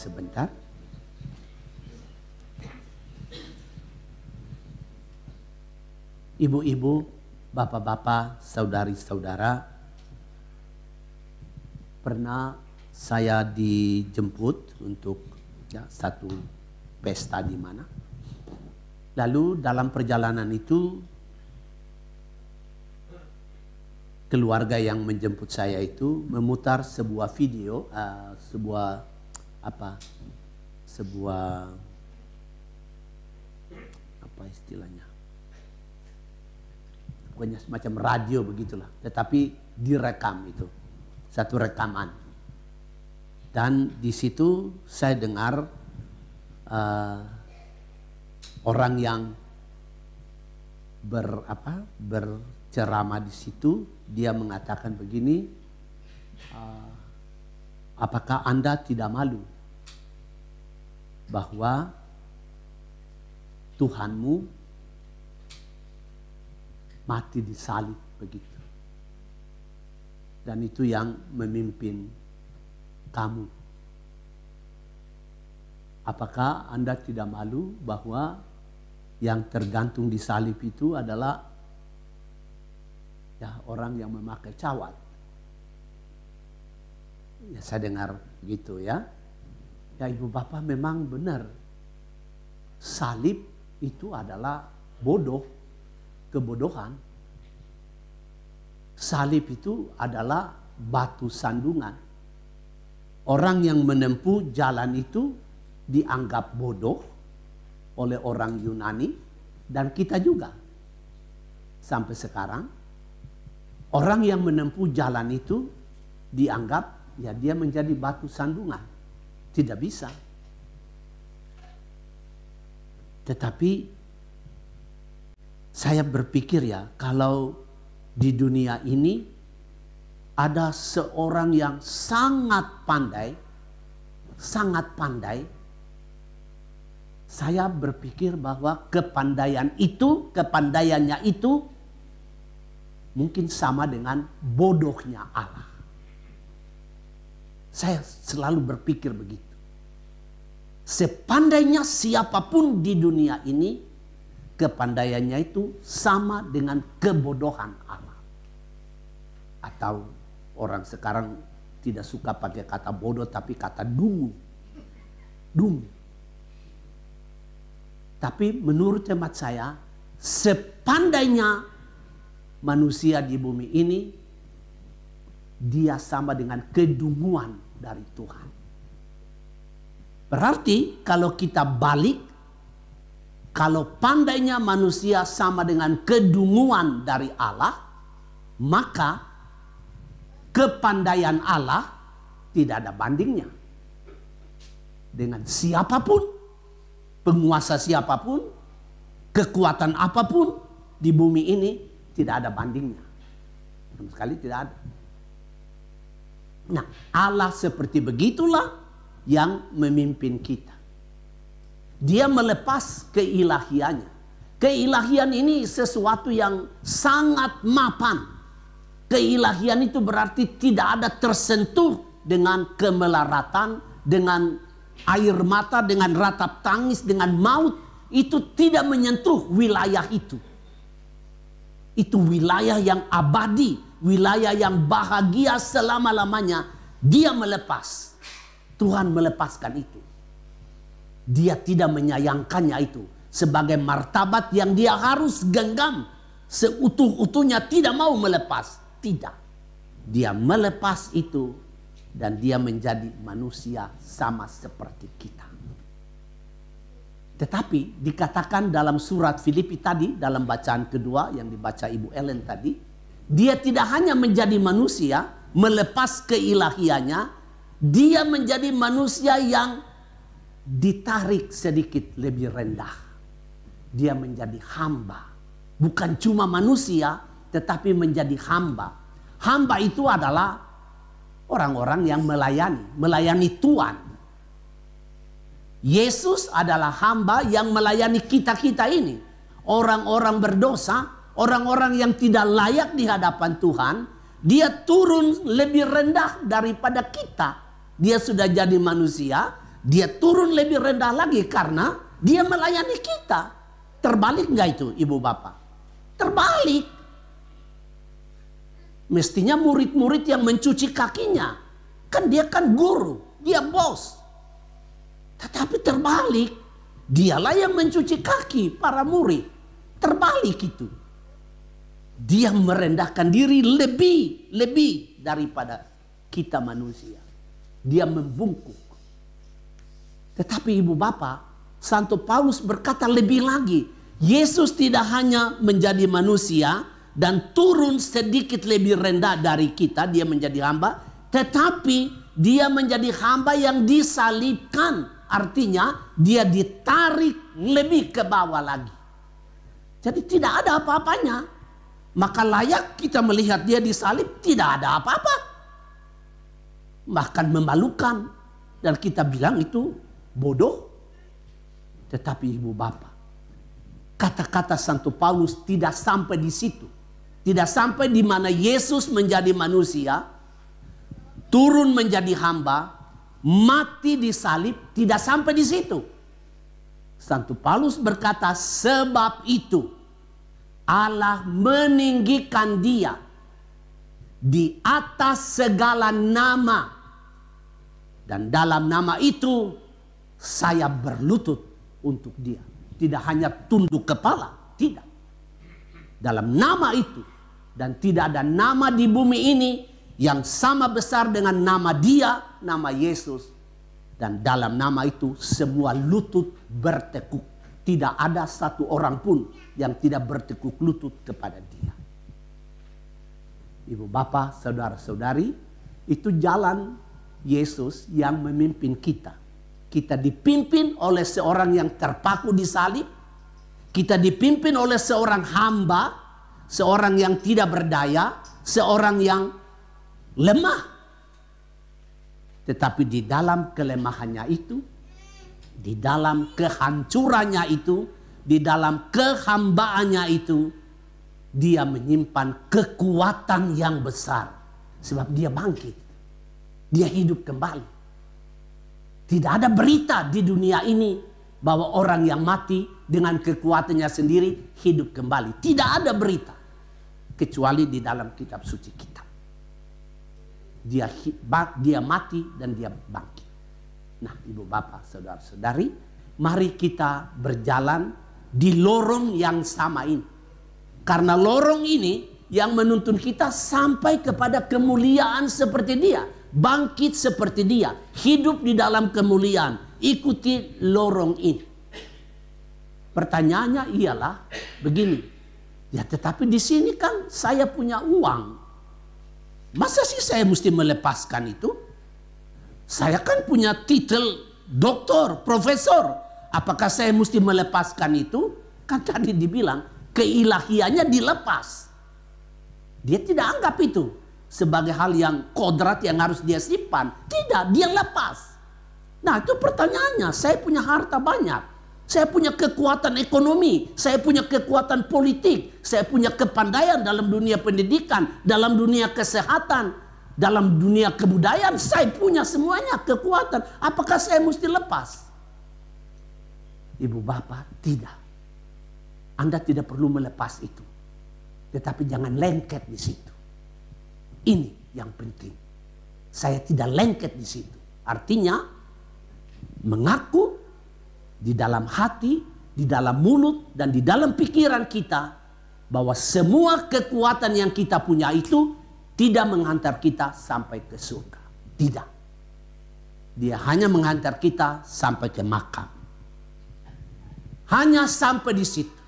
sebentar. Ibu-ibu, bapak-bapak, saudari-saudara, pernah saya dijemput untuk satu pesta di mana. Lalu dalam perjalanan itu keluarga yang menjemput saya itu memutar sebuah video, sebuah istilahnya, pokoknya semacam radio begitulah, tetapi direkam itu, satu rekaman. Dan di situ saya dengar orang yang berceramah di situ, dia mengatakan begini, apakah Anda tidak malu bahwa Tuhanmu mati di salib begitu, dan itu yang memimpin kamu. Apakah Anda tidak malu bahwa yang tergantung di salib itu adalah orang yang memakai cawat? Ya, saya dengar gitu ya. Ya, ibu bapak, memang benar. Salib itu adalah kebodohan. Salib itu adalah batu sandungan. Orang yang menempuh jalan itu dianggap bodoh oleh orang Yunani dan kita juga. Sampai sekarang orang yang menempuh jalan itu dianggap dia menjadi batu sandungan. Tidak bisa. Tetapi saya berpikir kalau di dunia ini ada seorang yang sangat pandai, saya berpikir bahwa kepandaiannya itu mungkin sama dengan bodohnya Allah. Saya selalu berpikir begitu. Sepandainya siapapun di dunia ini, kepandaiannya itu sama dengan kebodohan Allah. Atau orang sekarang tidak suka pakai kata bodoh, tapi kata dungu. Tapi menurut hemat saya, sepandainya manusia di bumi ini, dia sama dengan kedunguan dari Tuhan. Berarti kalau kita balik, kalau pandainya manusia sama dengan kedunguan dari Allah, maka kepandaian Allah tidak ada bandingnya. Dengan siapapun, penguasa siapapun, kekuatan apapun di bumi ini tidak ada bandingnya. Sama sekali tidak ada. Nah, Allah seperti begitulah yang memimpin kita. Dia melepas keilahiannya. Keilahian ini sesuatu yang sangat mapan. Keilahian itu berarti tidak ada tersentuh dengan kemelaratan, dengan air mata, dengan ratap tangis, dengan maut. Itu tidak menyentuh wilayah itu. Itu wilayah yang abadi, wilayah yang bahagia selama-lamanya. Dia melepas. Tuhan melepaskan itu. Dia tidak menyayangkannya itu sebagai martabat yang dia harus genggam seutuh-utuhnya, tidak mau melepas. Tidak. Dia melepas itu dan dia menjadi manusia sama seperti kita. Tetapi dikatakan dalam surat Filipi tadi, dalam bacaan kedua yang dibaca Ibu Ellen tadi, dia tidak hanya menjadi manusia, melepas keilahiannya, dia menjadi manusia yang ditarik sedikit lebih rendah. Dia menjadi hamba. Bukan cuma manusia, tetapi menjadi hamba. Hamba itu adalah orang-orang yang melayani Tuhan. Yesus adalah hamba yang melayani kita-kita ini. Orang-orang berdosa, orang-orang yang tidak layak di hadapan Tuhan, dia turun lebih rendah daripada kita. Dia sudah jadi manusia, dia turun lebih rendah lagi karena dia melayani kita. Terbalik nggak itu ibu bapak? Terbalik. Mestinya murid-murid yang mencuci kakinya. Kan dia kan guru, dia bos. Tetapi terbalik. Dialah yang mencuci kaki para murid. Terbalik itu. Dia merendahkan diri lebih daripada kita manusia. Dia membungkuk. Tetapi ibu bapak, Santo Paulus berkata lebih lagi. Yesus tidak hanya menjadi manusia dan turun sedikit lebih rendah dari kita, dia menjadi hamba, tetapi dia menjadi hamba yang disalibkan. Artinya dia ditarik lebih ke bawah lagi. Jadi tidak ada apa-apanya. Maka layak kita melihat dia disalib, tidak ada apa-apa. Bahkan memalukan. Dan kita bilang itu bodoh. Tetapi ibu bapak, kata-kata Santo Paulus tidak sampai di situ. Tidak sampai di mana Yesus menjadi manusia, turun menjadi hamba, mati disalib, tidak sampai di situ. Santo Paulus berkata, sebab itu Allah meninggikan dia di atas segala nama. Dan dalam nama itu saya berlutut untuk dia. Tidak hanya tunduk kepala, tidak. Dalam nama itu. Dan tidak ada nama di bumi ini yang sama besar dengan nama dia, nama Yesus. Dan dalam nama itu semua lutut bertekuk. Tidak ada satu orang pun yang tidak bertekuk lutut kepada dia. Ibu bapak, saudara-saudari, itu jalan Yesus yang memimpin kita. Kita dipimpin oleh seorang yang terpaku di salib. Kita dipimpin oleh seorang hamba, seorang yang tidak berdaya, seorang yang lemah. Tetapi di dalam kelemahannya itu, di dalam kehancurannya itu, di dalam kehambaannya itu, dia menyimpan kekuatan yang besar. Sebab dia bangkit. Dia hidup kembali. Tidak ada berita di dunia ini bahwa orang yang mati dengan kekuatannya sendiri hidup kembali. Tidak ada berita. Kecuali di dalam kitab suci kita. Dia mati dan dia bangkit. Nah, ibu bapak, saudara-saudari, mari kita berjalan di lorong yang sama ini. Karena lorong ini yang menuntun kita sampai kepada kemuliaan seperti dia. Bangkit seperti dia. Hidup di dalam kemuliaan. Ikuti lorong ini. Pertanyaannya ialah begini. Ya, tetapi di sini kan saya punya uang. Masa sih saya mesti melepaskan itu? Saya kan punya titel doktor, profesor. Apakah saya mesti melepaskan itu? Kan tadi dibilang keilahiannya dilepas. Dia tidak anggap itu sebagai hal yang kodrat yang harus dia simpan. Tidak, dia lepas. Nah, itu pertanyaannya. Saya punya harta banyak. Saya punya kekuatan ekonomi, saya punya kekuatan politik, saya punya kepandaian dalam dunia pendidikan, dalam dunia kesehatan, dalam dunia kebudayaan. Saya punya semuanya kekuatan. Apakah saya mesti lepas? Ibu bapak, tidak. Anda tidak perlu melepas itu. Tetapi jangan lengket di situ. Ini yang penting. Saya tidak lengket di situ. Artinya mengaku di dalam hati, di dalam mulut, dan di dalam pikiran kita bahwa semua kekuatan yang kita punya itu tidak menghantar kita sampai ke surga. Tidak. Dia hanya menghantar kita sampai ke makam. Hanya sampai di situ.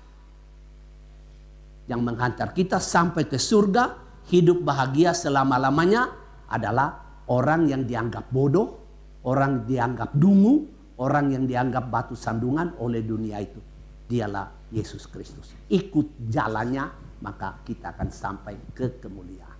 Yang menghantar kita sampai ke surga, hidup bahagia selama-lamanya adalah orang yang dianggap bodoh, orang dianggap dungu, orang yang dianggap batu sandungan oleh dunia itu. Dialah Yesus Kristus. Ikut jalannya, maka kita akan sampai ke kemuliaan.